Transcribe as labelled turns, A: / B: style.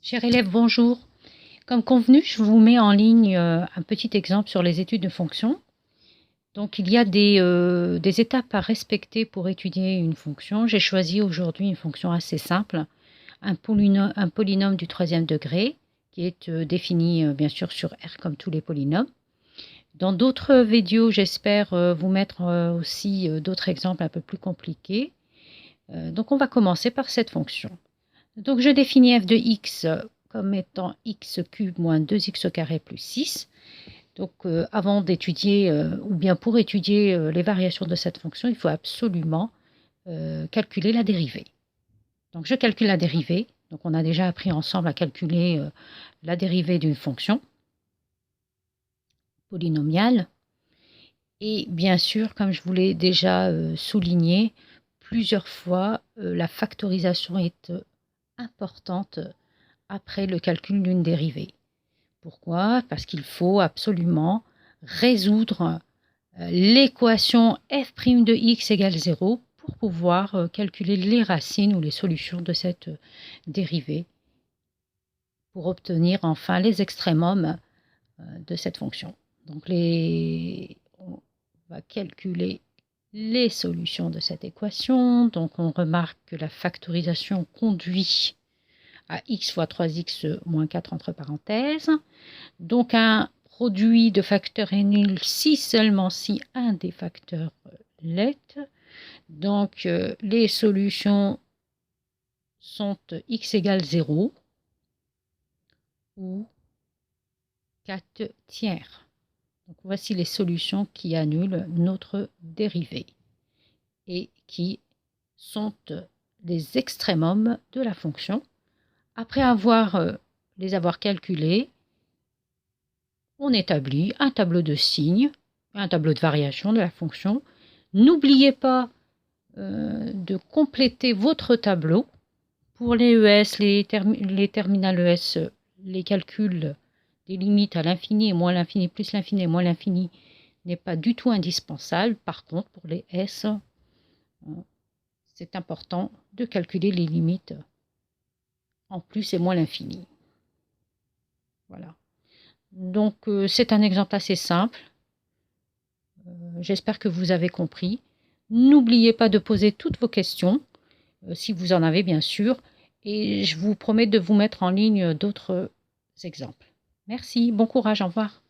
A: Chers élèves, bonjour. Comme convenu, je vous mets en ligne un petit exemple sur les études de fonction. Donc, il y a des étapes à respecter pour étudier une fonction. J'ai choisi aujourd'hui une fonction assez simple, un polynôme du troisième degré, qui est défini bien sûr sur R comme tous les polynômes. Dans d'autres vidéos, j'espère vous mettre aussi d'autres exemples un peu plus compliqués. Donc, on va commencer par cette fonction. Donc, je définis f de x comme étant x cube moins 2x carré plus 6. Donc, avant d'étudier, ou bien pour étudier les variations de cette fonction, il faut absolument calculer la dérivée. Donc, je calcule la dérivée. Donc, on a déjà appris ensemble à calculer la dérivée d'une fonction polynomiale. Et bien sûr, comme je vous l'ai déjà souligné plusieurs fois, la factorisation est importante après le calcul d'une dérivée. Pourquoi? Parce qu'il faut absolument résoudre l'équation f' de x égale 0 pour pouvoir calculer les racines ou les solutions de cette dérivée pour obtenir enfin les extrémums de cette fonction. Donc on va calculer les solutions de cette équation. Donc on remarque que la factorisation conduit à x fois 3x moins 4 entre parenthèses. Donc un produit de facteurs est nul si seulement si un des facteurs l'est. Donc les solutions sont x égale 0 ou 4 tiers. Donc voici les solutions qui annulent notre dérivée et qui sont les extrémums de la fonction. Après les avoir calculés, on établit un tableau de signes, un tableau de variation de la fonction. N'oubliez pas de compléter votre tableau. Pour les ES, les terminales ES, les calculs des limites à l'infini et moins l'infini, plus l'infini et moins l'infini n'est pas du tout indispensable. Par contre, pour les S, c'est important de calculer les limites en plus et moins l'infini. Voilà. Donc, c'est un exemple assez simple. J'espère que vous avez compris. N'oubliez pas de poser toutes vos questions, si vous en avez bien sûr, et je vous promets de vous mettre en ligne d'autres exemples. Merci, bon courage, au revoir.